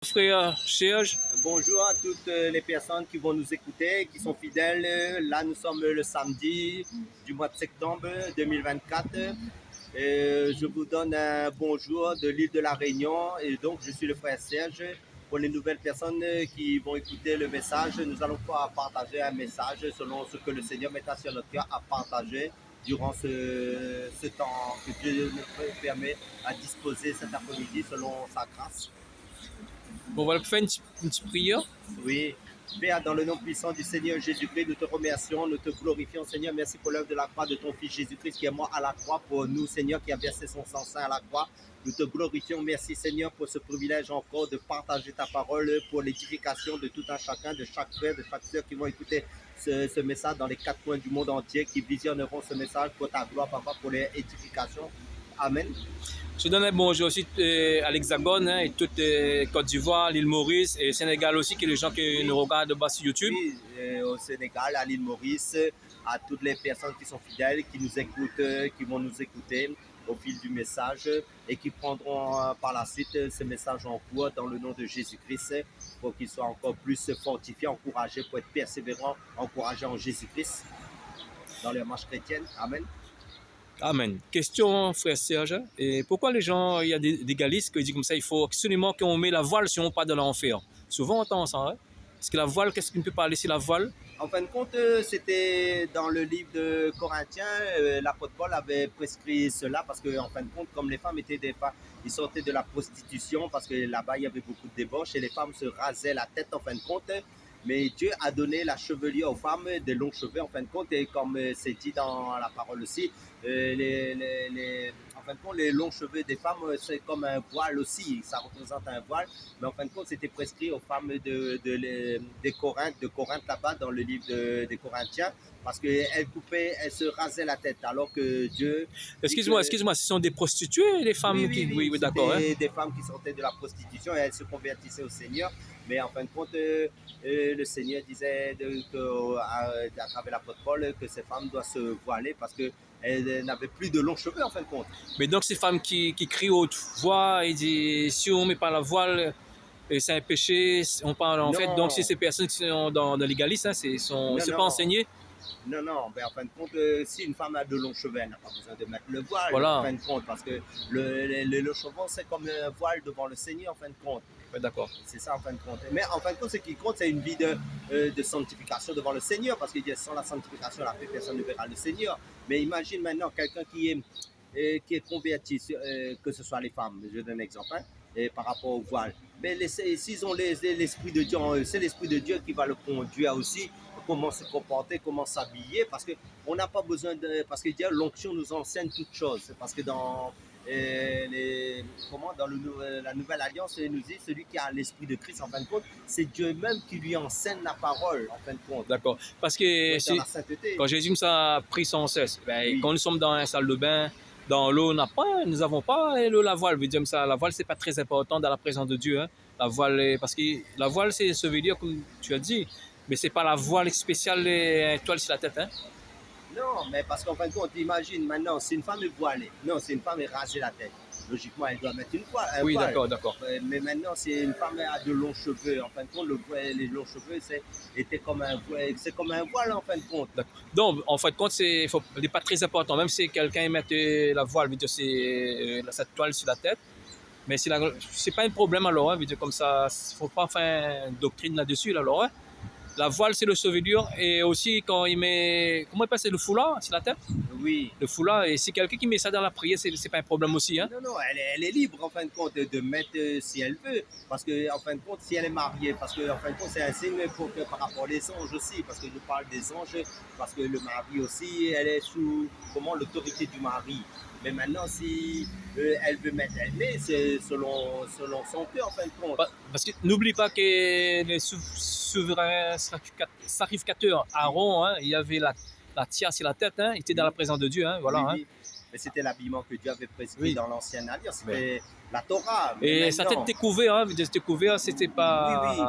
Frère Serge, Bonjour à toutes les personnes qui vont nous écouter, qui sont fidèles. Là, nous sommes le samedi du mois de septembre 2024. Je vous donne un bonjour de l'île de la Réunion. Et donc, je suis le frère Serge. Pour les nouvelles personnes qui vont écouter le message, nous allons pouvoir partager un message selon ce que le Seigneur mettra sur notre cœur à partager durant ce temps que Dieu nous permet à disposer cet après-midi selon sa grâce. on va faire une petite prière. Oui. Père, dans le nom puissant du Seigneur Jésus-Christ, nous te remercions, nous te glorifions, Seigneur. Merci pour l'œuvre de la croix de ton Fils Jésus-Christ qui est mort à la croix pour nous, Seigneur, qui a versé son sang saint à la croix. Nous te glorifions. Merci, Seigneur, pour ce privilège encore de partager ta parole pour l'édification de tout un chacun, de chaque frère, de chaque sœur qui vont écouter ce message dans les quatre coins du monde entier, qui visionneront ce message pour ta gloire, Papa, pour l'édification. Amen. Je donne un bonjour aussi à l'Hexagone et toute Côte d'Ivoire, l'île Maurice et Sénégal aussi, qui est les gens qui nous regardent bas sur YouTube. Oui, au Sénégal, à l'île Maurice, à toutes les personnes qui sont fidèles, qui nous écoutent, qui vont nous écouter au fil du message et qui prendront par la suite ce message en cours dans le nom de Jésus-Christ pour qu'ils soient encore plus fortifiés, encouragés, pour être persévérants, encouragés en Jésus-Christ dans leur marche chrétienne. Amen. Amen. Question, frère Serge. Et pourquoi les gens, il y a des galistes qui disent comme ça, il faut absolument qu'on met la voile si on part de l'enfer. Souvent on entend ça. Hein? Est-ce que la voile, qu'est-ce qu'on peut parler sur la voile? En fin de compte, c'était dans le livre de Corinthiens, l'apôtre Paul avait prescrit cela parce que, en fin de compte, comme les femmes étaient des femmes, ils sortaient de la prostitution parce que là-bas il y avait beaucoup de débauches et les femmes se rasaient la tête en fin de compte. Mais Dieu a donné la chevelure aux femmes, des longs cheveux en fin de compte, et comme c'est dit dans la parole aussi, en fin de compte, les longs cheveux des femmes, c'est comme un voile aussi, ça représente un voile, mais en fin de compte, c'était prescrit aux femmes de Corinthe là-bas, dans le livre des Corinthiens, parce qu'elles coupaient, elles se rasaient la tête, alors que Dieu... Excuse-moi, ce sont des prostituées, les femmes oui, qui... Oui, d'accord. Hein? Des femmes qui sortaient de la prostitution et elles se convertissaient au Seigneur, mais en fin de compte, le Seigneur disait à travers l'apôtre Paul que ces femmes doivent se voiler parce qu'elles n'avaient plus de longs cheveux en fin de compte. Mais donc ces femmes qui crient haute voix et disent si on ne met pas la voile, c'est un péché, on parle en fait. Donc si ces personnes qui sont dans l'égalisme, hein, c'est pas enseigné. Non, ben en fin de compte, si une femme a de longs cheveux, elle n'a pas besoin de mettre le voile, voilà. en fin de compte, parce que le long cheveu, c'est comme un voile devant le Seigneur, en fin de compte. Ouais, d'accord. C'est ça, en fin de compte. Mais en fin de compte, ce qui compte, c'est une vie de sanctification devant le Seigneur, parce que sans la sanctification, la personne ne verra le Seigneur. Mais imagine maintenant quelqu'un qui est converti, que ce soit les femmes, je donne un exemple, hein, par rapport au voile. Mais s'ils ont l'Esprit de Dieu en eux, c'est l'Esprit de Dieu qui va le conduire aussi, comment se comporter, comment s'habiller, parce qu'on n'a pas besoin de... Parce que Dieu, l'onction nous enseigne toutes choses. Parce que dans la Nouvelle Alliance, il nous dit celui qui a l'Esprit de Christ, en fin de compte, c'est Dieu même qui lui enseigne la parole, en fin de compte. D'accord. Parce que quand Jésus nous a pris sans cesse, oui. Quand nous sommes dans une salle de bain, dans l'eau, nous n'avons pas la voile. Veut dire ça, la voile, c'est pas très important dans la présence de Dieu. Hein. La voile, parce que la voile, c'est se veut dire comme tu as dit, mais c'est pas la voile spéciale étoile sur la tête. Hein. Non, mais parce qu'en fin de compte, imagine maintenant, si une femme est voilée, non, si une femme est rasée la tête, logiquement, elle doit mettre une voile. Oui, d'accord. Mais maintenant, si une femme a de longs cheveux, en fin de compte, les longs cheveux, c'est comme un voile, en fin de compte. Donc, en fin de compte, c'est pas très important. Même si quelqu'un met la voile, c'est cette toile sur la tête. Mais c'est pas un problème alors, hein, dire comme ça, il ne faut pas faire une doctrine là-dessus alors. Hein. La voile, c'est le sauveteur. Et aussi, quand il met... Comment il passe, le foulard sur la tête? Oui. Le foulard. Et si quelqu'un qui met ça dans la prière, c'est pas un problème aussi. Hein? Non, elle est libre, en fin de compte, de mettre si elle veut. Parce que, en fin de compte, si elle est mariée, parce que, en fin de compte, c'est un signe par rapport aux anges aussi. Parce que je parle des anges, parce que le mari aussi, elle est sous l'autorité du mari. Mais maintenant, si elle veut mettre, elle met, c'est selon son cœur, en fin de compte. Parce que n'oublie pas que les souverains sacrificateurs, Aaron, hein, il y avait la tiare sur la tête, hein, il était dans la présence de Dieu. Hein, voilà, oui. Hein. Mais c'était l'habillement que Dieu avait prescrit dans l'ancienne alliance, c'était oui. La Torah. Et sa tête était couverte, c'était pas... Oui.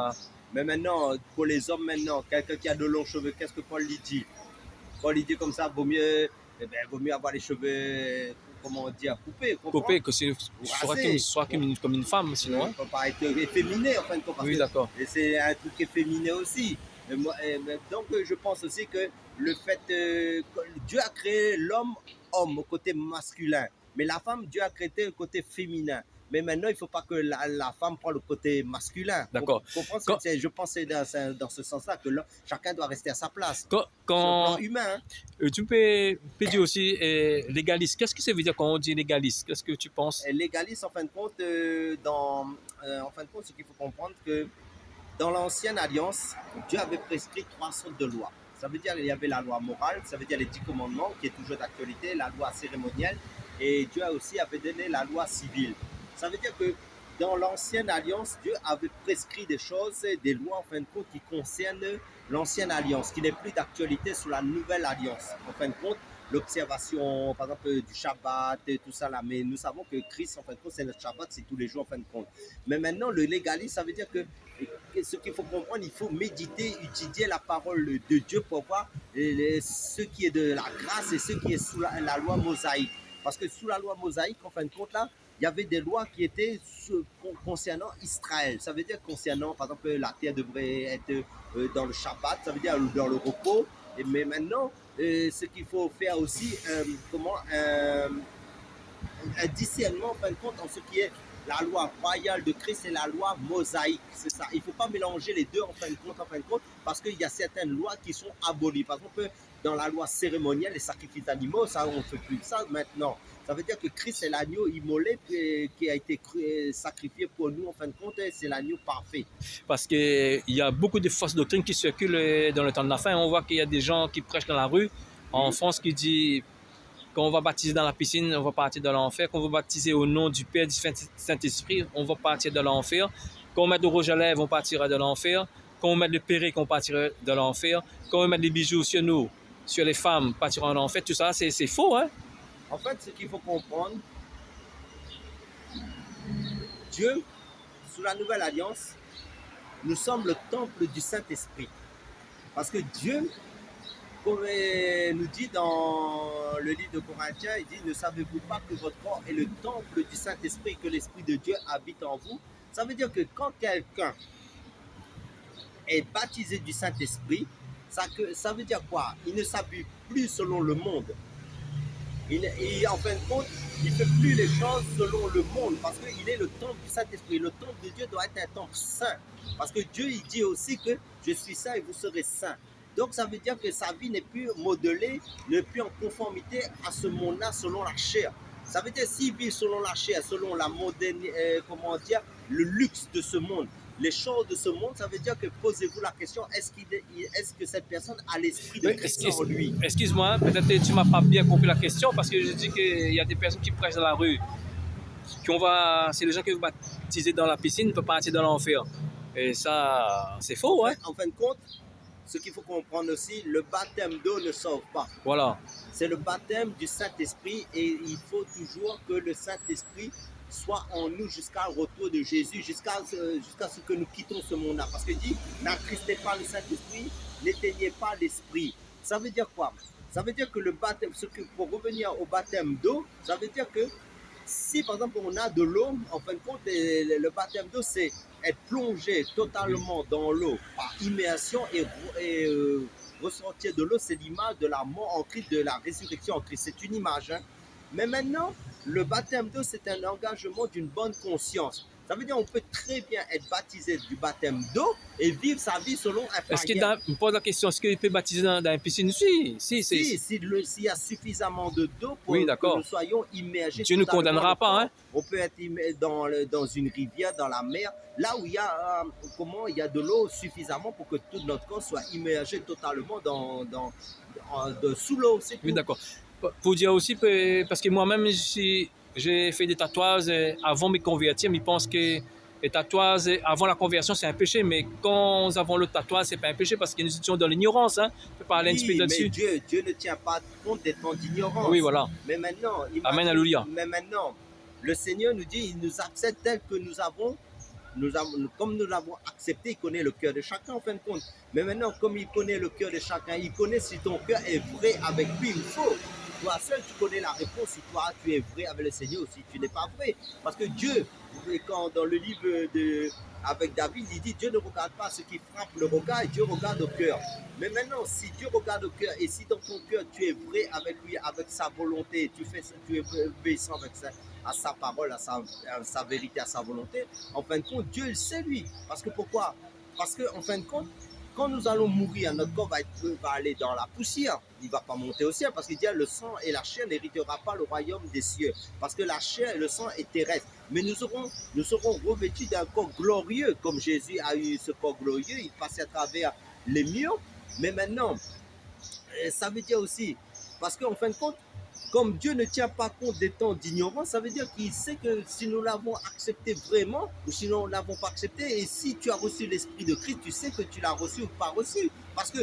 Mais maintenant, pour les hommes maintenant, quelqu'un qui a de longs cheveux, qu'est-ce que Paul lui dit? Paul lui dit comme ça, vaut mieux avoir les cheveux comment dire, coupé, Coupé, comprends? que c'est Ou soit rasé. comme une femme, sinon. Ne Hein. peut pas être efféminé en fin de compte, parce Oui, que d'accord. c'est un truc efféminé aussi. Donc je pense aussi que le fait que Dieu a créé l'homme homme au côté masculin, mais la femme, Dieu a créé le côté féminin. Mais maintenant, il ne faut pas que la femme prenne le côté masculin. D'accord. Comprends Quand, je pense que c'est dans ce sens-là que chacun doit rester à sa place. quand, Sur le plan quand humain, hein. tu peux dire aussi légaliste. Qu'est-ce que ça veut dire quand on dit légaliste? Qu'est-ce que tu penses? Légaliste, en fin de compte, en fin de compte, ce qu'il faut comprendre que dans l'ancienne alliance, Dieu avait prescrit 3 sortes de lois. Ça veut dire qu'il y avait la loi morale, ça veut dire les 10 commandements, qui est toujours d'actualité, la loi cérémonielle, et Dieu aussi avait donné la loi civile. Ça veut dire que dans l'ancienne alliance, Dieu avait prescrit des choses, des lois en fin de compte qui concernent l'ancienne alliance, qui n'est plus d'actualité sous la nouvelle alliance. En fin de compte, l'observation, par exemple, du Shabbat, et tout ça là. Mais nous savons que Christ, en fin de compte, c'est notre Shabbat, c'est tous les jours, en fin de compte. Mais maintenant, le légalisme, ça veut dire que ce qu'il faut comprendre, il faut méditer, étudier la parole de Dieu pour voir ce qui est de la grâce et ce qui est sous la loi mosaïque. Parce que sous la loi mosaïque, en fin de compte, là, il y avait des lois qui étaient concernant Israël. Ça veut dire concernant, par exemple, la terre devrait être dans le Shabbat, ça veut dire dans le repos. Mais maintenant, ce qu'il faut faire aussi, un discernement, en fin de compte, en ce qui est la loi royale de Christ et la loi mosaïque. C'est ça. Il ne faut pas mélanger les deux en fin de compte, parce qu'il y a certaines lois qui sont abolies. Par exemple, dans la loi cérémonielle, les sacrifices d'animaux, ça, on ne fait plus ça maintenant. Ça veut dire que Christ est l'agneau immolé qui a été sacrifié pour nous, en fin de compte, c'est l'agneau parfait. Parce qu'il y a beaucoup de fausses doctrines qui circulent dans le temps de la fin. On voit qu'il y a des gens qui prêchent dans la rue en France qui disent qu'on va baptiser dans la piscine, on va partir de l'enfer. Qu'on va baptiser au nom du Père, du Saint-Esprit, on va partir de l'enfer. Qu'on met le rouge à lèvres, on partira de l'enfer. Qu'on met le perruque, on partira de l'enfer. Qu'on met les bijoux sur nous, sur les femmes, partiront de l'enfer. Tout ça, c'est faux, hein? En fait, ce qu'il faut comprendre, Dieu, sous la nouvelle alliance, nous sommes le temple du Saint-Esprit. Parce que Dieu, comme nous dit dans le livre de Corinthiens, il dit, ne savez-vous pas que votre corps est le temple du Saint-Esprit, que l'Esprit de Dieu habite en vous? Ça veut dire que quand quelqu'un est baptisé du Saint-Esprit, ça veut dire quoi? Il ne s'habille plus selon le monde. En fin de compte, il ne fait plus les choses selon le monde, parce qu'il est le temple du Saint-Esprit. Le temple de Dieu doit être un temple saint. Parce que Dieu, il dit aussi que je suis saint et vous serez saints. Donc ça veut dire que sa vie n'est plus modelée, n'est plus en conformité à ce monde-là selon la chair. Ça veut dire s'il vit selon la chair, selon la le luxe de ce monde, les choses de ce monde, ça veut dire que posez-vous la question, est-ce que cette personne a l'esprit de Christ en lui? Excuse-moi, peut-être que tu ne m'as pas bien compris la question parce que je dis qu'il y a des personnes qui prêchent dans la rue. C'est les gens qui vont baptiser dans la piscine, ne peuvent pas partir dans l'enfer. Et ça, c'est faux, hein? En fin de compte, ce qu'il faut comprendre aussi, le baptême d'eau ne sauve pas. Voilà. C'est le baptême du Saint-Esprit et il faut toujours que le Saint-Esprit soit en nous jusqu'à le retour de Jésus, jusqu'à ce que nous quittons ce monde-là. Parce qu'il dit, n'attristez pas le Saint-Esprit, n'éteignez pas l'Esprit. Ça veut dire quoi? Ça veut dire que le baptême, pour revenir au baptême d'eau, ça veut dire que si par exemple on a de l'eau, en fin de compte, le baptême d'eau, c'est être plongé totalement dans l'eau par immersion et ressortir de l'eau, c'est l'image de la mort en Christ, de la résurrection en Christ. C'est une image. Hein? Mais maintenant, le baptême d'eau, c'est un engagement d'une bonne conscience. Ça veut dire qu'on peut très bien être baptisé du baptême d'eau et vivre sa vie selon un païen. Est-ce qu'il me pose la question, est-ce qu'il peut baptiser dans une piscine? S'il y a suffisamment de d'eau pour que nous soyons immergés. Dieu ne nous condamnera pas. Hein? On peut être dans une rivière, dans la mer, là où il y a de l'eau suffisamment pour que tout notre corps soit immergé totalement sous l'eau. Oui, d'accord. Pour dire aussi, parce que moi-même, j'ai fait des tatouages avant de me convertir, mais je pense que les tatouages avant la conversion, c'est un péché, mais quand nous avons le tatouage, ce n'est pas un péché parce que nous étions dans l'ignorance. Hein? Je peux parler un petit peu là-dessus. Mais Dieu ne tient pas compte des temps d'ignorance. Oui, voilà. Mais maintenant, Amen, alléluia. Mais maintenant, le Seigneur nous dit, il nous accepte tel que nous avons, comme nous l'avons accepté, il connaît le cœur de chacun en fin de compte. Mais maintenant, comme il connaît le cœur de chacun, il connaît si ton cœur est vrai avec lui ou faux. toi seul, tu connais la réponse si toi, tu es vrai avec le Seigneur ou si tu n'es pas vrai. Parce que Dieu, quand dans le livre avec David, il dit Dieu ne regarde pas ce qui frappe le regard, Dieu regarde au cœur. Mais maintenant, si Dieu regarde au cœur et si dans ton cœur tu es vrai avec lui, avec sa volonté, tu es obéissant avec à sa parole, à sa vérité, à sa volonté, en fin de compte, Dieu le sait lui. Parce que pourquoi? Parce qu'en fin de compte, quand nous allons mourir, notre corps va aller dans la poussière. Il ne va pas monter au ciel parce qu'il dit le sang et la chair n'héritera pas le royaume des cieux. Parce que la chair et le sang est terrestre. Mais nous serons revêtus d'un corps glorieux, comme Jésus a eu ce corps glorieux. Il passait à travers les murs. Mais maintenant, ça veut dire aussi, parce qu'en fin de compte, comme Dieu ne tient pas compte des temps d'ignorance, ça veut dire qu'il sait que si nous l'avons accepté vraiment, ou si nous ne l'avons pas accepté, et si tu as reçu l'Esprit de Christ, tu sais que tu l'as reçu ou pas reçu. Parce que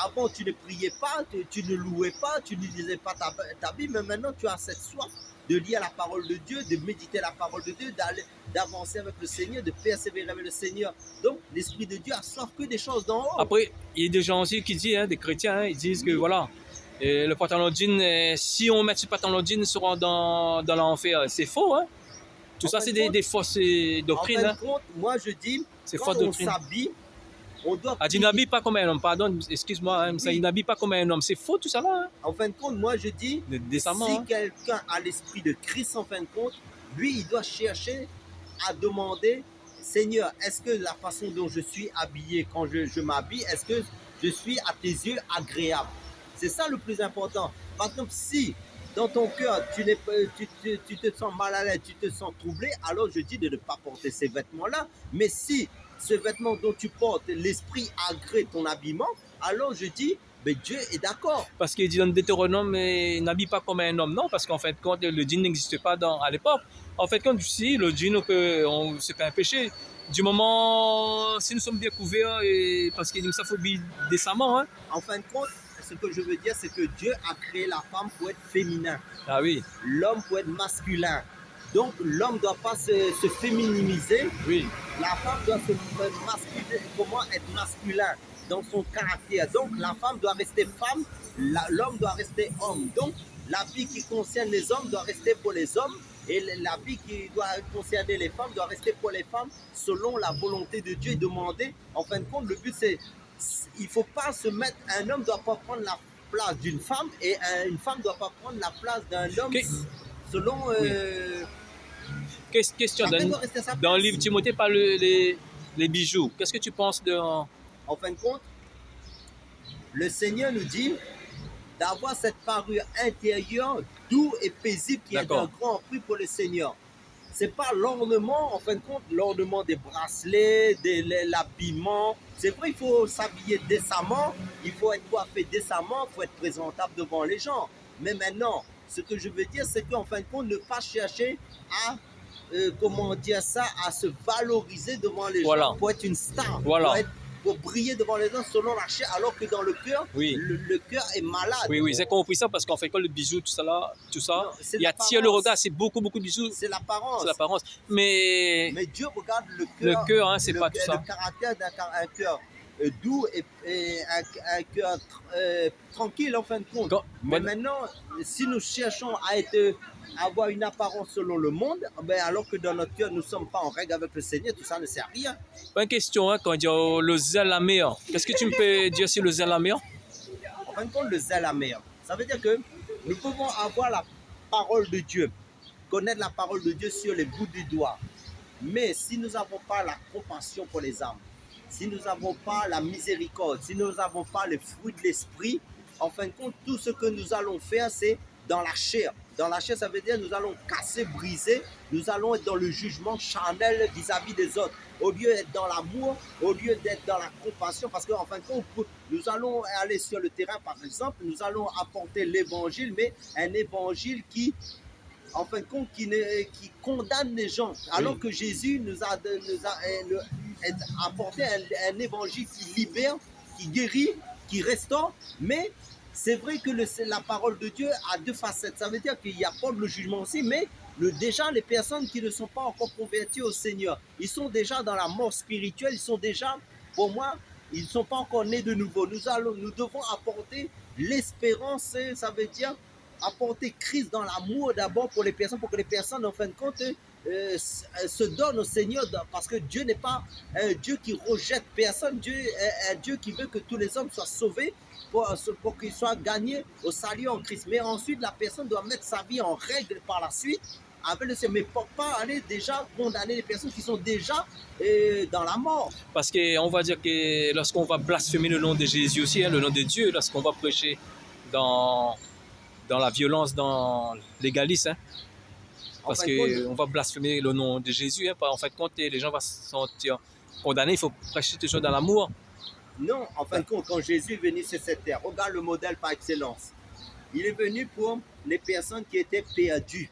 avant, tu ne priais pas, tu ne louais pas, tu ne lisais pas ta Bible, mais maintenant, tu as cette soif de lire la parole de Dieu, de méditer la parole de Dieu, d'avancer avec le Seigneur, de persévérer avec le Seigneur. Donc, l'Esprit de Dieu a soif que des choses d'en haut. Après, il y a des gens aussi qui disent, des chrétiens, ils disent que voilà, et le pantalon de jean, si on met ce pantalon de jean, sera dans l'enfer. C'est faux, hein? Tout ça, c'est des fausses doctrines. En fin de compte, moi je dis, quand on s'habille, on doit... Ah, il n'habille pas comme un homme, pardon, excuse-moi, hein, ça, il n'habille pas comme un homme. C'est faux tout ça là. Hein? En fin de compte, moi je dis, décemment, si quelqu'un a l'esprit de Christ, en fin de compte, lui, il doit chercher à demander, Seigneur, est-ce que la façon dont je suis habillé, quand je m'habille, est-ce que je suis à tes yeux agréable? C'est ça le plus important. Par exemple, si dans ton cœur, tu te sens mal à l'aise, tu te sens troublé, alors je dis de ne pas porter ces vêtements-là. Mais si ce vêtement dont tu portes, l'esprit agrée ton habillement, alors je dis, mais Dieu est d'accord. Parce qu'il dit dans Deutéronome, n'habille pas comme un homme. Non, parce qu'en fait, quand le djinn n'existe pas à l'époque, en fait, quand si le djinn, c'est pas un péché. Du moment, si nous sommes bien couverts, et parce qu'il dit que ça faut décemment. Hein. En fin de compte, ce que je veux dire, c'est que Dieu a créé la femme pour être féminin. Ah oui. L'homme pour être masculin. Donc l'homme ne doit pas se fémininiser. Oui. La femme doit comment être masculin dans son caractère. Donc la femme doit rester femme, l'homme doit rester homme. Donc la vie qui concerne les hommes doit rester pour les hommes et la vie qui doit concerner les femmes doit rester pour les femmes selon la volonté de Dieu. Demander, en fin de compte, le but c'est, il ne faut pas se mettre, un homme ne doit pas prendre la place d'une femme et une femme ne doit pas prendre la place d'un homme selon... Question, dans le livre Timothée parle les bijoux. Qu'est-ce que tu penses de... En fin de compte, le Seigneur nous dit d'avoir cette parure intérieure doux et paisible qui est d'un grand prix pour le Seigneur. Ce n'est pas l'ornement, en fin de compte, l'ornement des bracelets, l'habillement. C'est vrai, il faut s'habiller décemment, il faut être coiffé décemment, il faut être présentable devant les gens. Mais maintenant, ce que je veux dire, c'est qu'en fin de compte, ne pas chercher à, comment dire ça, à se valoriser devant les gens pour être une star, pour briller devant les gens selon la chair, alors que dans le cœur, le cœur est malade. Oui, oui, j'ai compris ça parce qu'en fait, quand le bisou, tout ça, il attire le regard, c'est beaucoup de bisous. C'est l'apparence. C'est l'apparence. Mais Dieu regarde le cœur. Le cœur, hein, c'est pas tout ça. Le caractère d'un cœur doux et un cœur tranquille en fin de compte. Mais maintenant, si nous cherchons à avoir une apparence selon le monde, alors que dans notre cœur, nous ne sommes pas en règle avec le Seigneur, tout ça ne sert à rien. Une question, hein, quand on dit le zèle amer, qu'est-ce que tu me peux dire sur le zèle amer? En fin de compte, le zèle amer, ça veut dire que nous pouvons avoir la parole de Dieu, connaître la parole de Dieu sur les bouts du doigt. Mais si nous n'avons pas la compassion pour les âmes, si nous n'avons pas la miséricorde, si nous n'avons pas les fruits de l'esprit, en fin de compte, tout ce que nous allons faire, c'est dans la chair. Dans la chair, ça veut dire nous allons casser, briser, nous allons être dans le jugement charnel vis-à-vis des autres. Au lieu d'être dans l'amour, au lieu d'être dans la compassion, parce qu'en fin de compte, nous allons aller sur le terrain, par exemple, nous allons apporter l'évangile, mais un évangile qui, en fin de compte, qui condamne les gens. Alors que Jésus nous a apporté un évangile qui libère, qui guérit, qui restaure, mais c'est vrai que la parole de Dieu a deux facettes. Ça veut dire qu'il y a pas le jugement aussi, mais déjà les personnes qui ne sont pas encore converties au Seigneur, ils sont déjà dans la mort spirituelle, ils sont déjà, pour moi, ils ne sont pas encore nés de nouveau. Nous devons apporter l'espérance, ça veut dire apporter Christ dans l'amour d'abord pour les personnes, pour que les personnes, en fin de compte, se donnent au Seigneur, parce que Dieu n'est pas un Dieu qui rejette personne. Dieu est un Dieu qui veut que tous les hommes soient sauvés pour qu'ils soient gagnés au salut en Christ. Mais ensuite, la personne doit mettre sa vie en règle par la suite avec le Seigneur, mais pas aller déjà condamner les personnes qui sont déjà dans la mort. Parce qu'on va dire que lorsqu'on va blasphémer le nom de Jésus aussi, hein, le nom de Dieu, lorsqu'on va prêcher dans la violence, dans l'égalisme, hein, parce qu'on va blasphémer le nom de Jésus, hein, en fin de compte, les gens vont se sentir condamnés. Il faut prêcher toujours dans l'amour. Non, en fin de compte, quand Jésus est venu sur cette terre, regarde le modèle par excellence. Il est venu pour les personnes qui étaient perdues.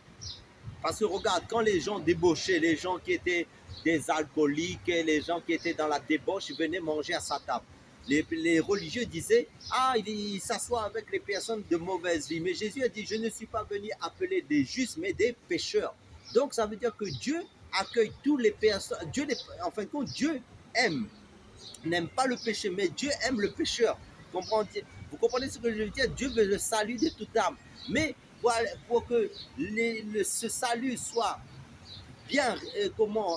Parce que regarde, quand les gens débauchaient, les gens qui étaient des alcooliques, les gens qui étaient dans la débauche, ils venaient manger à sa table. Les religieux disaient, ah, il s'assoit avec les personnes de mauvaise vie. Mais Jésus a dit, je ne suis pas venu appeler des justes, mais des pécheurs. Donc ça veut dire que Dieu accueille tous les personnes. En fin de compte, Dieu n'aime pas le péché, mais Dieu aime le pécheur. Vous comprenez ce que je veux dire? Dieu veut le salut de toute âme. Mais pour que ce salut soit bien, comment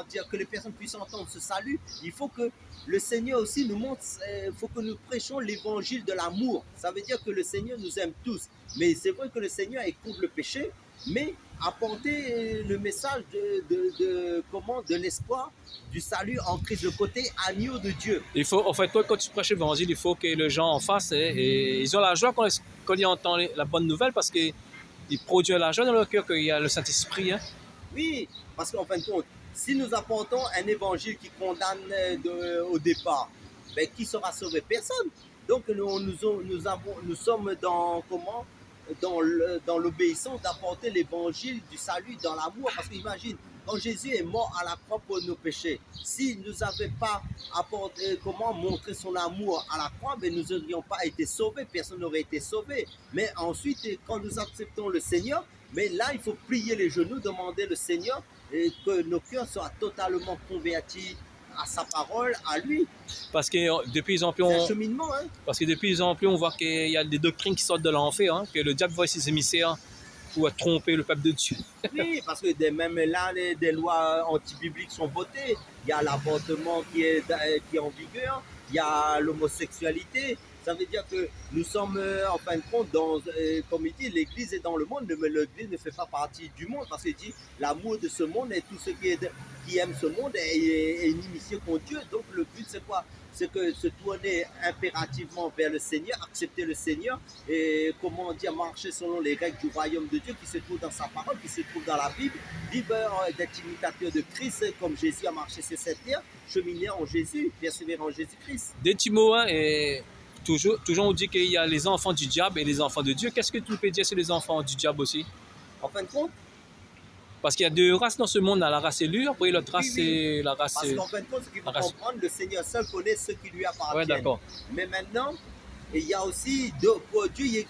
dire, que les personnes puissent entendre ce salut, il faut que le Seigneur aussi nous montre, il faut que nous prêchons l'évangile de l'amour. Ça veut dire que le Seigneur nous aime tous. Mais c'est vrai que le Seigneur éprouve le péché, mais apporter le message de l'espoir, du salut en Christ, le côté agneau de Dieu. Il faut, en fait, quand tu prêches l'évangile, il faut que les gens en face, et ils ont la joie quand ils entendent la bonne nouvelle, parce qu'ils produisent la joie dans leur cœur qu'il y a le Saint-Esprit. Hein. Oui, parce qu'en fin de compte, si nous apportons un évangile qui condamne au départ, ben, qui sera sauvé? Personne. Donc nous sommes dans l'obéissance d'apporter l'évangile du salut dans l'amour. Parce qu'imagine, quand Jésus est mort à la croix pour nos péchés, s'il ne nous avait pas montré son amour à la croix, ben, nous n'aurions pas été sauvés, personne n'aurait été sauvé. Mais ensuite, quand nous acceptons le Seigneur, mais là, il faut plier les genoux, demander le Seigneur et que nos cœurs soient totalement convertis à sa parole, à lui. Parce que depuis en plus, c'est un cheminement. Hein? Parce que depuis en plus, on voit qu'il y a des doctrines qui sortent de l'enfer, hein, que le diable voit ses émissaires pour tromper le peuple de Dieu. Oui, parce que même là, des lois anti-bibliques sont votées. Il y a l'avortement qui est en vigueur, il y a l'homosexualité. Ça veut dire que nous sommes, en fin de compte, comme il dit, l'Église est dans le monde, mais l'Église ne fait pas partie du monde, parce qu'il dit l'amour de ce monde et tout ce qui aime ce monde est inimitié contre Dieu. Donc le but, c'est quoi? C'est que se tourner impérativement vers le Seigneur, accepter le Seigneur et marcher selon les règles du royaume de Dieu qui se trouve dans sa parole, qui se trouve dans la Bible, vivre d'être imitateur de Christ comme Jésus a marché sur cette terre, cheminer en Jésus, persévérer en Jésus-Christ. Des petits mots, hein, et toujours on dit qu'il y a les enfants du diable et les enfants de Dieu. Qu'est-ce que tu peux dire sur les enfants du diable aussi? En fin de compte, parce qu'il y a deux races dans ce monde, la race élue, après l'autre race, c'est la race... Parce qu'en fin de compte, ce qu'il faut comprendre, le Seigneur seul connaît ce qui lui appartient. Ouais, d'accord. Mais maintenant, il y a aussi, pour Dieu,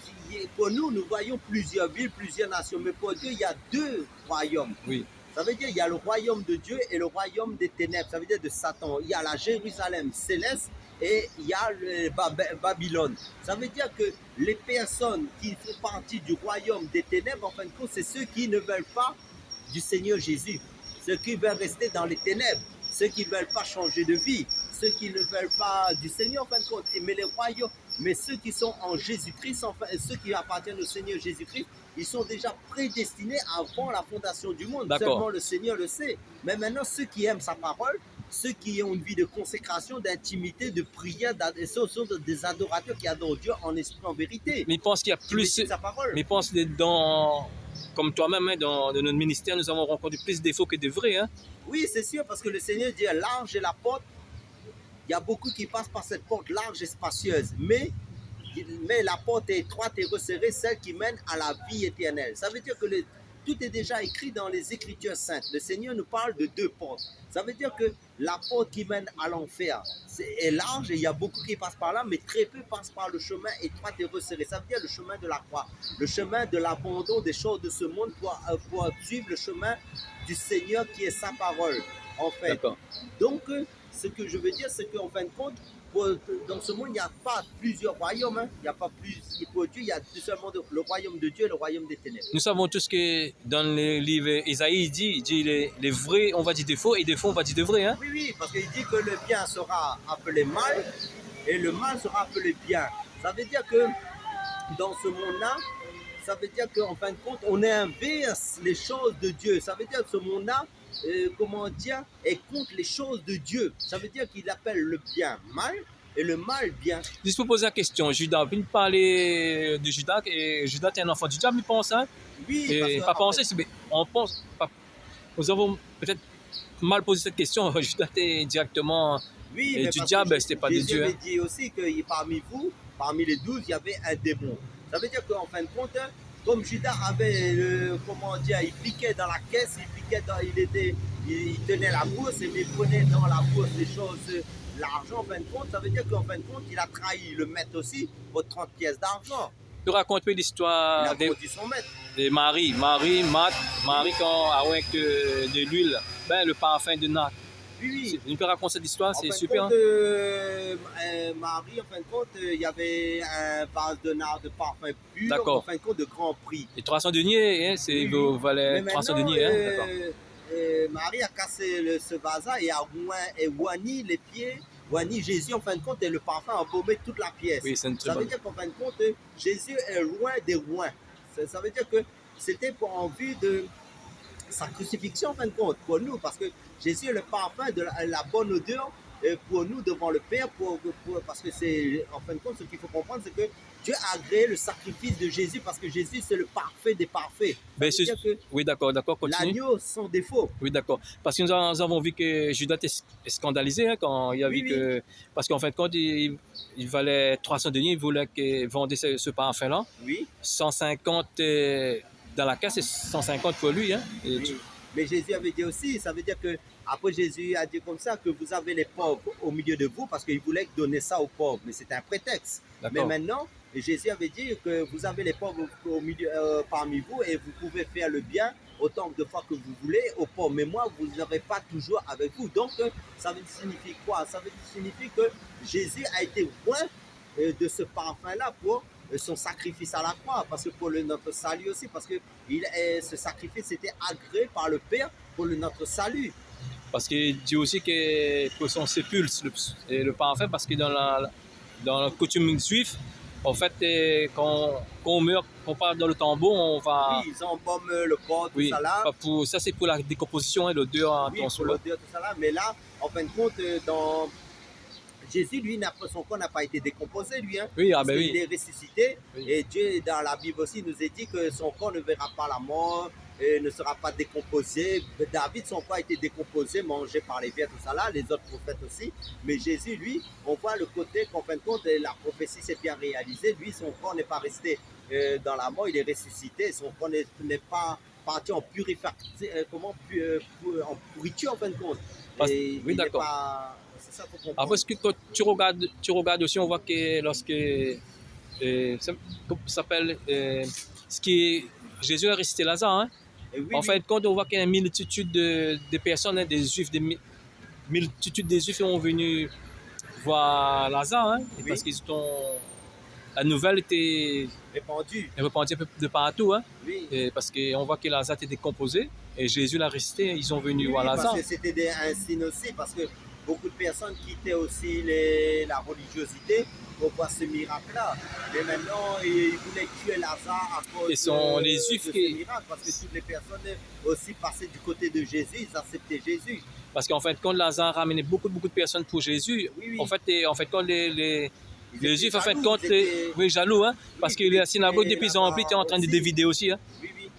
pour nous voyons plusieurs villes, plusieurs nations, mais pour Dieu, il y a deux royaumes. Oui. Ça veut dire qu'il y a le royaume de Dieu et le royaume des ténèbres, ça veut dire de Satan. Il y a la Jérusalem céleste et il y a le Babylone. Ça veut dire que les personnes qui font partie du royaume des ténèbres, en fin de compte, c'est ceux qui ne veulent pas du Seigneur Jésus, ceux qui veulent rester dans les ténèbres, ceux qui ne veulent pas changer de vie, ceux qui ne veulent pas du Seigneur en fin de compte. Mais les royaumes, mais ceux qui sont en Jésus-Christ, enfin, ceux qui appartiennent au Seigneur Jésus-Christ, ils sont déjà prédestinés avant la fondation du monde. Seulement le Seigneur le sait. Mais maintenant, ceux qui aiment sa parole, ceux qui ont une vie de consécration, d'intimité, de prière, ce sont des adorateurs qui adorent Dieu en esprit, en vérité. Mais il pense qu'il y a plus... Mais il pense dans... Comme toi-même, hein, dans notre ministère, nous avons rencontré plus de défauts que de vrais. Hein? Oui, c'est sûr, parce que le Seigneur dit large est la porte. Il y a beaucoup qui passent par cette porte large et spacieuse. Mais la porte est étroite et resserrée, celle qui mène à la vie éternelle. Ça veut dire que tout est déjà écrit dans les Écritures saintes. Le Seigneur nous parle de deux portes. Ça veut dire que la porte qui mène à l'enfer est large et il y a beaucoup qui passent par là, mais très peu passent par le chemin étroit et resserré. Ça veut dire le chemin de la croix, le chemin de l'abandon des choses de ce monde pour suivre le chemin du Seigneur qui est sa parole. en fait. D'accord. Donc, ce que je veux dire, c'est qu'en fin de compte, dans ce monde, il n'y a pas plusieurs royaumes. Hein. Il n'y a pas plus pour Dieu, il y a seulement le royaume de Dieu et le royaume des ténèbres. Nous savons tous que dans le livre Isaïe, il dit les vrais, on va dire des faux, et des faux, on va dire de vrais. Hein? Oui, oui, parce qu'il dit que le bien sera appelé mal et le mal sera appelé bien. Ça veut dire que dans ce monde-là, ça veut dire qu'en fin de compte, on inverse les choses de Dieu. Ça veut dire que ce monde-là, comment dire, est contre les choses de Dieu. Ça veut dire qu'il appelle le bien mal et le mal bien. Juste pour poser la question, Judas, vous parler de Judas, et Judas est un enfant du diable, il pense, hein? Oui, Et pas penser, mais on pense, nous avons peut-être mal posé cette question, Judas est directement oui, du diable, c'était pas de Dieu. Jésus avait dit aussi que parmi vous, parmi les 12, il y avait un démon. Ça veut dire qu'en fin de compte, comme Judas avait, comment dire, il piquait dans la caisse, il tenait la bourse, et il prenait dans la bourse des choses, l'argent en fin de compte, ça veut dire qu'en fin de compte, il a trahi le maître aussi pour 30 pièces d'argent. Tu racontes l'histoire de Marie quand avec de l'huile, ben, le parfum de Nat. Oui, oui. Tu peux raconter cette histoire, c'est super. Marie, en fin de compte, il y avait un vase de nard de parfum pur, en fin de compte, de grand prix. Et 300 deniers, hein, c'est valait 300 deniers. Hein, Marie a cassé ce vase-là et a oigni les pieds, oigni Jésus, en fin de compte, et le parfum a embaumé toute la pièce. Oui, ça veut dire qu'en fin de compte, Jésus est loin des rois. Ça veut dire que c'était en vue de sa crucifixion en fin de compte pour nous, parce que Jésus est le parfum de la bonne odeur pour nous devant le Père, parce que c'est en fin de compte ce qu'il faut comprendre, c'est que Dieu a agréé le sacrifice de Jésus parce que Jésus c'est le parfait des parfaits. Ben, oui, d'accord, continue. L'agneau sans défaut. Oui, d'accord. Parce que nous avons vu que Judas est scandalisé hein, quand il a vu que. Parce qu'en fin de compte, il valait 300 deniers, il voulait vendre ce parfum-là. Oui. 150 dans la caisse, c'est 150 pour lui. Hein, Mais Jésus avait dit aussi, ça veut dire que après Jésus a dit comme ça que vous avez les pauvres au milieu de vous parce qu'il voulait donner ça aux pauvres, mais c'était un prétexte. Mais maintenant, Jésus avait dit que vous avez les pauvres au milieu, parmi vous et vous pouvez faire le bien autant de fois que vous voulez aux pauvres. Mais moi, vous n'avez pas toujours avec vous. Donc, ça signifie quoi? Ça signifie que Jésus a été loin de ce parfum-là pour son sacrifice à la croix, parce que pour notre salut aussi, parce que ce sacrifice était agréé par le Père pour notre salut. Parce qu'il dit aussi que pour son sépulcre, le parfum, parce que dans la coutume juive, en fait, quand on meurt, quand on part dans le tombeau, on va... Oui, ils embaument le corps, tout ça là. Ça, c'est pour la décomposition et l'odeur. Oui, pour l'odeur, tout ça là. Mais là, en fin de compte, dans... Jésus, lui, son corps n'a pas été décomposé, lui. Hein, oui, parce qu'il est ressuscité. Oui. Et Dieu, dans la Bible aussi, nous a dit que son corps ne verra pas la mort, et ne sera pas décomposé. David, son corps a été décomposé, mangé par les vers, tout ça là, les autres prophètes aussi. Mais Jésus, lui, on voit le côté qu'en fin de compte, la prophétie s'est bien réalisée. Lui, son corps n'est pas resté dans la mort, il est ressuscité. Son corps n'est pas parti en purification, en pourriture, en fin de compte. Et oui, d'accord. Après, quand tu regardes aussi, on voit que lorsque ça s'appelle ce qui est Jésus a ressuscité Lazare, hein? Oui, en fait, quand on voit qu'il y a une multitude de personnes, hein, des Juifs, multitude des Juifs sont venus voir Lazare, hein? Oui. Parce qu'ils ont la nouvelle était répandue un peu de partout, hein? Oui. Et parce qu'on voit que Lazare était décomposé et Jésus l'a ressuscité, ils sont venus voir Lazare. Parce que c'était un signe aussi, parce que beaucoup de personnes quittaient aussi la religiosité pour voir ce miracle-là. Mais maintenant, ils voulaient tuer Lazare à cause les Juifs de ce miracle, parce que toutes les personnes aussi passaient du côté de Jésus, ils acceptaient Jésus. Parce qu'en fait, quand Lazare ramenait beaucoup de personnes pour Jésus, oui. en fait, quand les Juifs, en fait, quand oui, jaloux, hein, parce que la synagogue depuis ils ont rempli, était en train de dévider aussi. Hein. Oui, oui.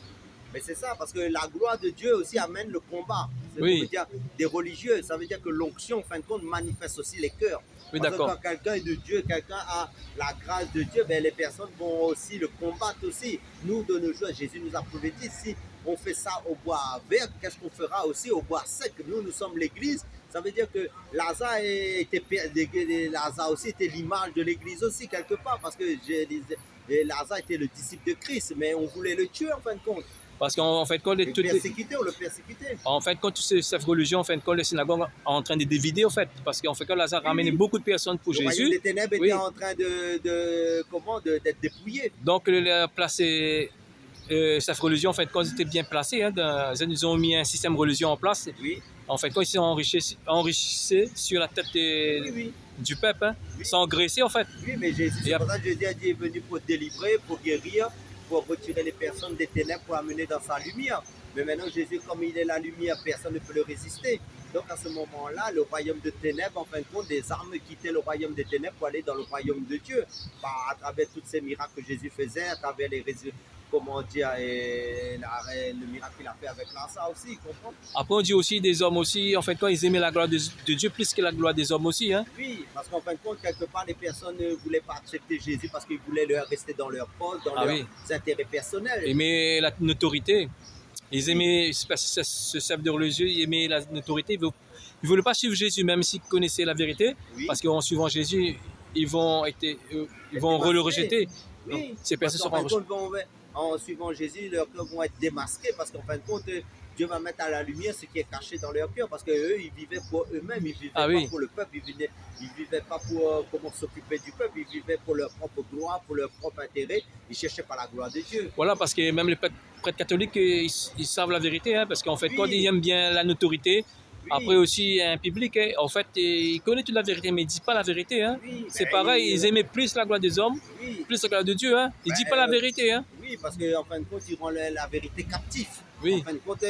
Mais c'est ça, parce que la gloire de Dieu aussi amène le combat. Oui. Dire, des religieux, ça veut dire que l'onction, en fin de compte, manifeste aussi les cœurs. Oui, d'accord. Quand quelqu'un est de Dieu, quelqu'un a la grâce de Dieu, ben les personnes vont aussi le combattre aussi. Nous, de nos jours, Jésus nous a prouvé dit, si on fait ça au bois vert, qu'est-ce qu'on fera aussi au bois sec? Nous sommes l'Église. Ça veut dire que Lazare aussi était l'image de l'Église aussi, quelque part, parce que Lazare était le disciple de Christ, mais on voulait le tuer en fin de compte. Parce qu'en fait, quand Le persécuté ou le persécuté. en fait, quand cette religion, en fait, quand les synagogues sont en train de dévider, en fait, parce qu'en fait, quand Lazare Oui, ramenait oui. beaucoup de personnes pour Le royaume Jésus, des ténèbres oui. était en train d'être dépouillé. Donc, il a placé cette religion, en fait, quand ils étaient bien placés, hein, ils ont mis un système religieux en place. Oui, En fait, quand ils sont enrichissés sur la tête oui, oui. du peuple, hein, Oui. sans graisser, en fait. Oui, mais Jésus, c'est pour ça que Jésus a dit, est venu pour délivrer, pour guérir, pour retirer les personnes des ténèbres, pour amener dans sa lumière. Mais maintenant, Jésus, comme il est la lumière, personne ne peut le résister. Donc, à ce moment-là, le royaume de ténèbres, en fin de compte, des armes quittaient le royaume des ténèbres pour aller dans le royaume de Dieu. À travers tous ces miracles que Jésus faisait, à travers les comment dire, et le miracle qu'il a fait avec Lazare aussi, comprends? Après, on dit aussi des hommes aussi, en fait, quand ils aimaient la gloire de Dieu plus que la gloire des hommes aussi. Hein. Oui, parce qu'en fin de compte, quelque part, les personnes ne voulaient pas accepter Jésus parce qu'ils voulaient leur rester dans leur poste, dans leurs intérêts personnels. Aimer la notoriété. Ils aimaient, ce chef de religieux, ils aimaient la notoriété. Ils ne voulaient pas suivre Jésus, même s'ils connaissaient la vérité. Oui. Parce qu'en suivant Jésus, ils vont le rejeter. Oui, donc, ces personnes seront rejetées. En suivant Jésus, leurs cœurs vont être démasqués parce qu'en fin de compte, Dieu va mettre à la lumière ce qui est caché dans leur cœur parce qu'eux, ils vivaient pour eux-mêmes, ils ne vivaient pas pour le peuple, ils ne vivaient pas pour comment s'occuper du peuple, ils vivaient pour leur propre gloire, pour leur propre intérêt, ils ne cherchaient pas la gloire de Dieu. Voilà, parce que même les prêtres catholiques, ils savent la vérité, hein, parce qu'en fait, quand ils aiment bien la notoriété, après aussi un public, hein, en fait, ils connaissent toute la vérité, mais ils ne disent pas la vérité. Hein. C'est pareil, ils aimaient plus la gloire des hommes, plus la gloire de Dieu. Hein. Ils ne disent pas la vérité. Hein. Oui, parce qu'en fin de compte, ils rendent la vérité captive. En fin de compte,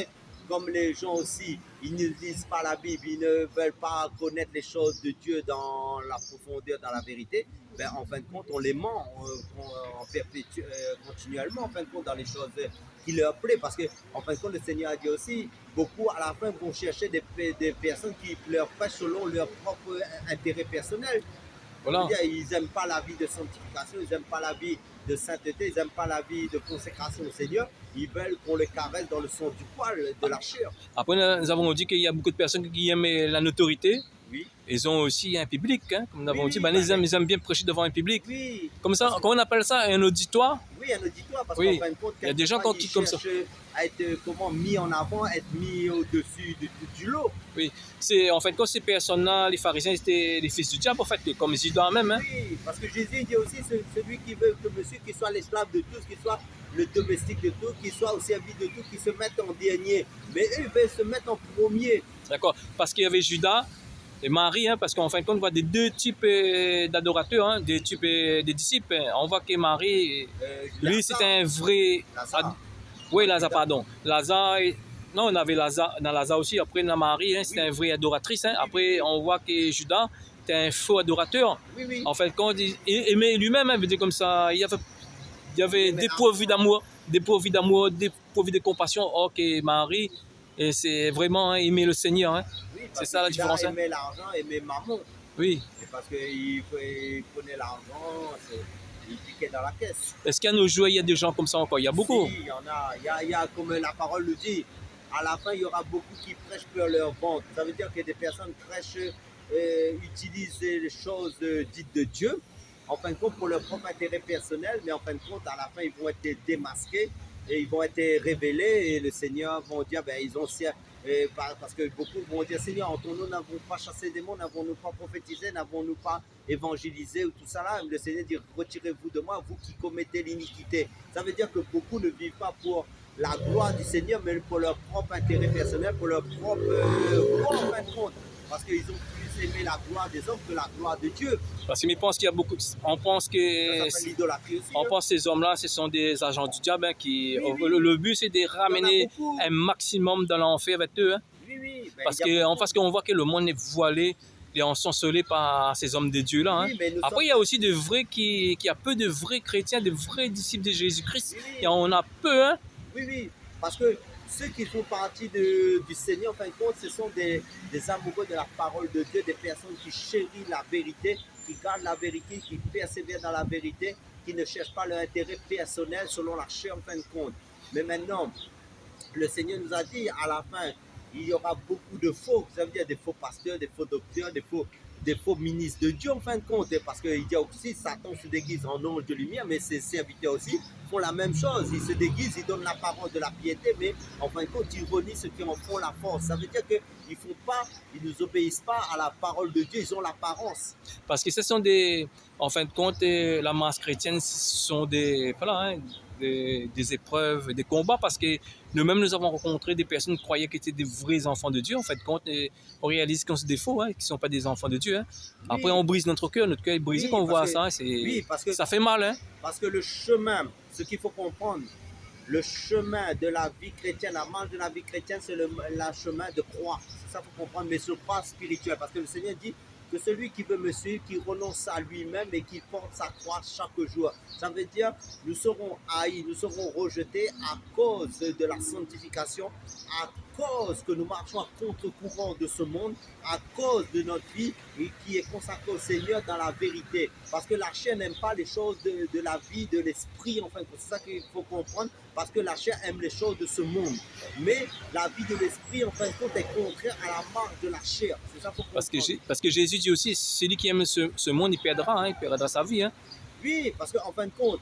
comme les gens aussi, ils ne lisent pas la Bible, ils ne veulent pas connaître les choses de Dieu dans la profondeur, dans la vérité, ben, en fin de compte, on les ment continuellement, en fin de compte, dans les choses qui leur plaisent. Parce qu'en fin de compte, le Seigneur a dit aussi, beaucoup à la fin vont chercher des personnes qui leur prêchent selon leur propre intérêt personnel. Voilà. Ils n'aiment pas la vie de sanctification, ils n'aiment pas la vie de sainteté, ils n'aiment pas la vie de consécration au Seigneur. Ils veulent qu'on les caresse dans le son du poil, de la chair. Après, nous avons dit qu'il y a beaucoup de personnes qui aiment la notoriété. Oui. Ils ont aussi un public, hein, comme nous avons dit. Ben, ils aiment bien prêcher devant un public. Oui. Comme ça, comment on appelle ça? Un auditoire? Oui, un auditoire, parce qu'en fin de compte, il y a des gens qui comme ça. À être mis en avant, être mis au-dessus du lot. Oui, en fait, quand ces personnes-là, les pharisiens, étaient les fils du diable, en fait, comme Judas même. Hein. Oui, parce que Jésus dit aussi, celui qui veut que monsieur qui soit l'esclave de tous, qui soit le domestique de tous, qui soit au service de tous, qui se mette en dernier. Mais eux, ils veulent se mettre en premier. D'accord, parce qu'il y avait Judas et Marie, hein, parce qu'en fin de compte, on voit des deux types d'adorateurs, hein, des types des disciples. Hein. On voit que Marie, lui, c'était un vrai... Oui, Lazare, pardon. Lazare, non, on avait Lazare, dans Lazare aussi. Après, dans Marie, hein, c'était un vrai adoratrice. Hein. Après, on voit que Judas était un faux adorateur. Oui. En fait, quand il aimait lui-même, hein, veut dire comme ça, il y avait dépourvu d'amour, dépourvu de compassion. Or que Marie, c'est vraiment hein, aimer le Seigneur. Hein. Oui, c'est ça la différence. Il aimait l'argent, aimait maman. Oui. C'est parce qu'il prenait l'argent, il piquait dans la caisse. Est-ce qu'à nos jours, il y a des gens comme ça encore? Il y a beaucoup. Si, il y en a. Il y a, comme la parole le dit, à la fin, il y aura beaucoup qui prêchent pour leur ventre. Ça veut dire que des personnes prêchent, utilisent les choses dites de Dieu, en fin de compte, pour leur propre intérêt personnel, mais en fin de compte, à la fin, ils vont être démasqués et ils vont être révélés et le Seigneur va dire, ben, ils ont... parce que beaucoup vont dire, Seigneur, en ton nom, n'avons pas chassé des démons, n'avons-nous pas prophétisé, n'avons-nous pas évangélisé ou tout ça là. Le Seigneur dit, retirez-vous de moi, vous qui commettez l'iniquité. Ça veut dire que beaucoup ne vivent pas pour la gloire du Seigneur, mais pour leur propre intérêt personnel, pour leur propre gloire en fin de compte. Parce qu'ils ont plus aimé la gloire des hommes que la gloire de Dieu. Parce qu'il pense qu'il y a beaucoup... On pense que... Aussi, on pense que ces hommes-là, ce sont des agents du diable hein, qui... Le but, c'est de ramener un maximum dans l'enfer avec eux. Hein. Oui. Ben, parce qu'on voit que le monde est voilé et ensorcelé par ces hommes de Dieu-là. Hein. Après, il y a aussi de vrais il y a peu de vrais chrétiens, de vrais disciples de Jésus-Christ. Et on a peu. Hein. Oui. Parce que ceux qui font partie du Seigneur, en fin de compte, ce sont des amoureux de la parole de Dieu, des personnes qui chérissent la vérité, qui gardent la vérité, qui persévèrent dans la vérité, qui ne cherchent pas leur intérêt personnel selon la chair, en fin de compte. Mais maintenant, le Seigneur nous a dit à la fin, il y aura beaucoup de faux, ça veut dire des faux pasteurs, des faux docteurs, des faux ministres de Dieu en fin de compte, parce qu'il y a aussi Satan se déguise en ange de lumière, mais ses serviteurs aussi font la même chose. Ils se déguisent, ils donnent l'apparence de la piété, mais en fin de compte, ils renient ceux qui en font la force. Ça veut dire qu'ils font pas, ils ne nous obéissent pas à la parole de Dieu, ils ont l'apparence. Parce que ce sont en fin de compte, la masse chrétienne, ce sont voilà, hein, des épreuves, des combats, parce que nous-mêmes, nous avons rencontré des personnes qui croyaient qu'ils étaient des vrais enfants de Dieu. En fin de compte, et on réalise qu'on se défaut, hein, qu'ils ne sont pas des enfants de Dieu. Hein. Après, Oui. on brise notre cœur est brisé Oui, quand on voit parce que- ça. Hein, oui, parce que ça fait mal. Hein. Parce que le chemin, ce qu'il faut comprendre, le chemin de la vie chrétienne, la marche de la vie chrétienne, c'est le chemin de croix. C'est ça qu'il faut comprendre, mais ce croix spirituel. Parce que le Seigneur dit que celui qui veut me suivre, qui renonce à lui-même et qui porte sa croix chaque jour. Ça veut dire nous serons haïs, nous serons rejetés à cause de la sanctification, à cause que nous marchons à contre-courant de ce monde, à cause de notre vie qui est consacrée au Seigneur dans la vérité. Parce que la chair n'aime pas les choses de la vie, de l'esprit, enfin, c'est ça qu'il faut comprendre, parce que la chair aime les choses de ce monde. Mais la vie de l'esprit, en fin de compte, est contraire à la marche de la chair. C'est ça qu'il faut comprendre. Parce que Jésus dit aussi, celui qui aime ce monde, il perdra sa vie. Hein. Oui, parce qu'en fin de compte,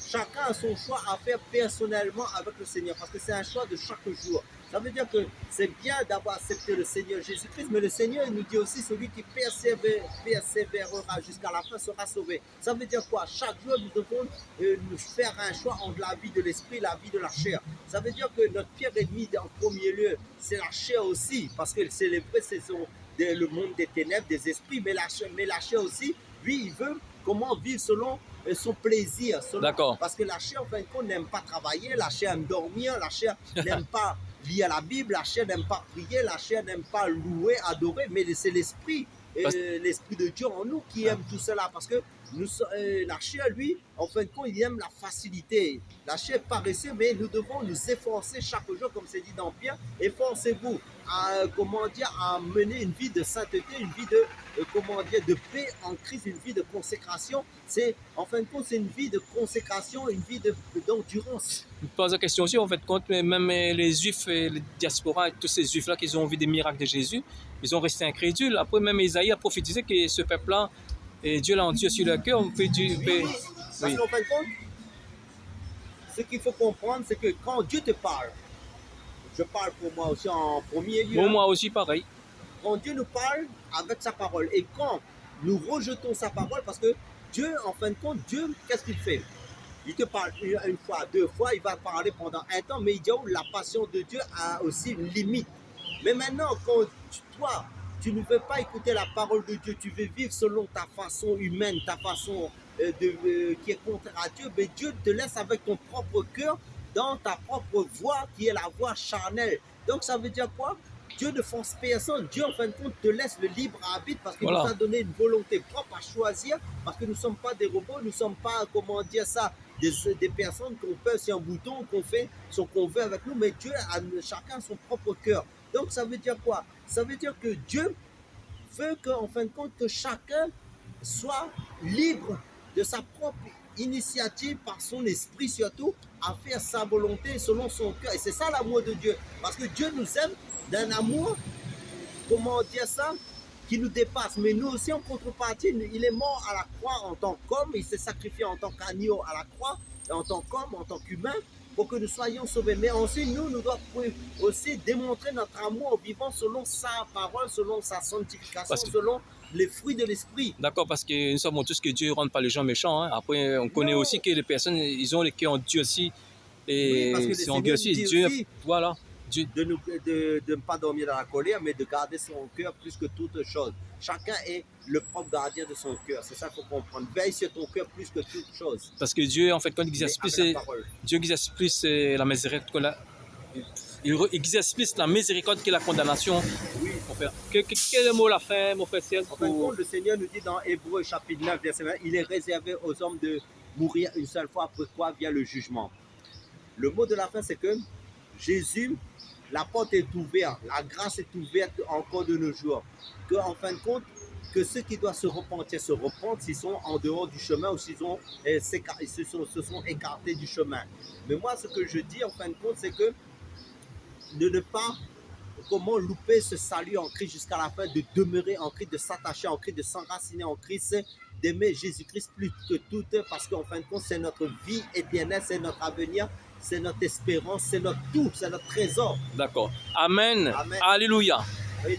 chacun a son choix à faire personnellement avec le Seigneur, parce que c'est un choix de chaque jour. Ça veut dire que c'est bien d'avoir accepté le Seigneur Jésus-Christ, mais le Seigneur nous dit aussi celui qui persévérera jusqu'à la fin sera sauvé. Ça veut dire quoi? Chaque jour, nous devons nous faire un choix entre la vie de l'esprit et la vie de la chair. Ça veut dire que notre pire ennemi, en premier lieu, c'est la chair aussi, parce que c'est le monde des ténèbres, des esprits, mais la chair aussi, lui, il veut comment vivre selon son plaisir. Parce que la chair, en fin de compte, n'aime pas travailler, la chair aime dormir, la chair n'aime pas lire la Bible, la chair n'aime pas prier, la chair n'aime pas louer, adorer, mais c'est l'esprit, l'esprit de Dieu en nous qui aime tout cela. Parce que la chair, lui, en fin de compte, il aime la facilité. La chair est paresseuse, mais nous devons nous efforcer chaque jour, comme c'est dit dans Pierre. Efforcez-vous à mener une vie de sainteté, une vie de paix en Christ, une vie de consécration. En fin de compte, c'est une vie de consécration, une vie d'endurance. Je pose la question aussi, en fait, compte, même les Juifs, les diasporas, tous ces Juifs-là qui ont vu des miracles de Jésus, ils ont resté incrédules. Après, même Isaïe a prophétisé que ce peuple-là, et Dieu l'a enduit sur leur cœur. Parce qu'en fin de compte, ce qu'il faut comprendre, c'est que quand Dieu te parle, je parle pour moi aussi en premier lieu. Pour moi aussi, pareil. Quand Dieu nous parle avec sa parole, et quand nous rejetons sa parole, parce que Dieu, en fin de compte, Dieu, qu'est-ce qu'il fait? Il te parle une fois, deux fois, il va parler pendant un temps, mais il dit, oh, la passion de Dieu a aussi une limite. Mais maintenant, quand toi, tu ne veux pas écouter la parole de Dieu, tu veux vivre selon ta façon humaine, ta façon qui est contraire à Dieu, mais Dieu te laisse avec ton propre cœur, dans ta propre voix, qui est la voix charnelle. Donc ça veut dire quoi? Dieu ne force personne. Dieu, en fin de compte, te laisse le libre arbitre parce qu'il nous a donné une volonté propre à choisir, parce que nous ne sommes pas des robots, nous ne sommes pas, comment dire ça, des personnes qu'on peut sur un bouton, qu'on fait ce qu'on veut avec nous, mais Dieu a chacun son propre cœur. Donc ça veut dire quoi? Ça veut dire que Dieu veut qu'en fin de compte, que chacun soit libre de sa propre initiative par son esprit surtout à faire sa volonté selon son cœur. Et c'est ça l'amour de Dieu. Parce que Dieu nous aime d'un amour, comment dire ça, qui nous dépasse. Mais nous aussi en contrepartie, il est mort à la croix en tant qu'homme, il s'est sacrifié en tant qu'agneau à la croix, en tant qu'homme, en tant qu'humain, pour que nous soyons sauvés. Mais ensuite, nous devons aussi démontrer notre amour en vivant selon sa parole, selon sa sanctification, selon les fruits de l'esprit. D'accord, parce que nous savons tous que Dieu ne rend pas les gens méchants. Hein. Après, on connaît aussi que les personnes, ils ont les cœurs endurcis. Et oui, c'est endurci. Dieu, voilà. Dieu. De ne pas dormir dans la colère, mais de garder son cœur plus que toute chose. Chacun est le propre gardien de son cœur. C'est ça qu'il faut comprendre. Veille sur ton cœur plus que toute chose. Parce que Dieu, en fait, quand il exerce plus, Dieu exerce plus la miséricorde. Il exerce plus la miséricorde que la condamnation. Oui. Quel est mot la fin, mon frère Serge? En fin de compte, le Seigneur nous dit dans Hébreux chapitre 9, verset 20, il est réservé aux hommes de mourir une seule fois, après quoi vient le jugement. Le mot de la fin, c'est que Jésus, la porte est ouverte, la grâce est ouverte encore de nos jours. Que, en fin de compte, que ceux qui doivent se repentir se repentent s'ils sont en dehors du chemin ou s'ils se sont écartés du chemin. Mais moi, ce que je dis, en fin de compte, c'est que de ne pas comment louper ce salut en Christ jusqu'à la fin, de demeurer en Christ, de s'attacher en Christ, de s'enraciner en Christ, d'aimer Jésus-Christ plus que tout, parce qu'en fin de compte, c'est notre vie éternelle, c'est notre avenir, c'est notre espérance, c'est notre tout, c'est notre trésor. D'accord. Amen. Amen. Alléluia. Oui.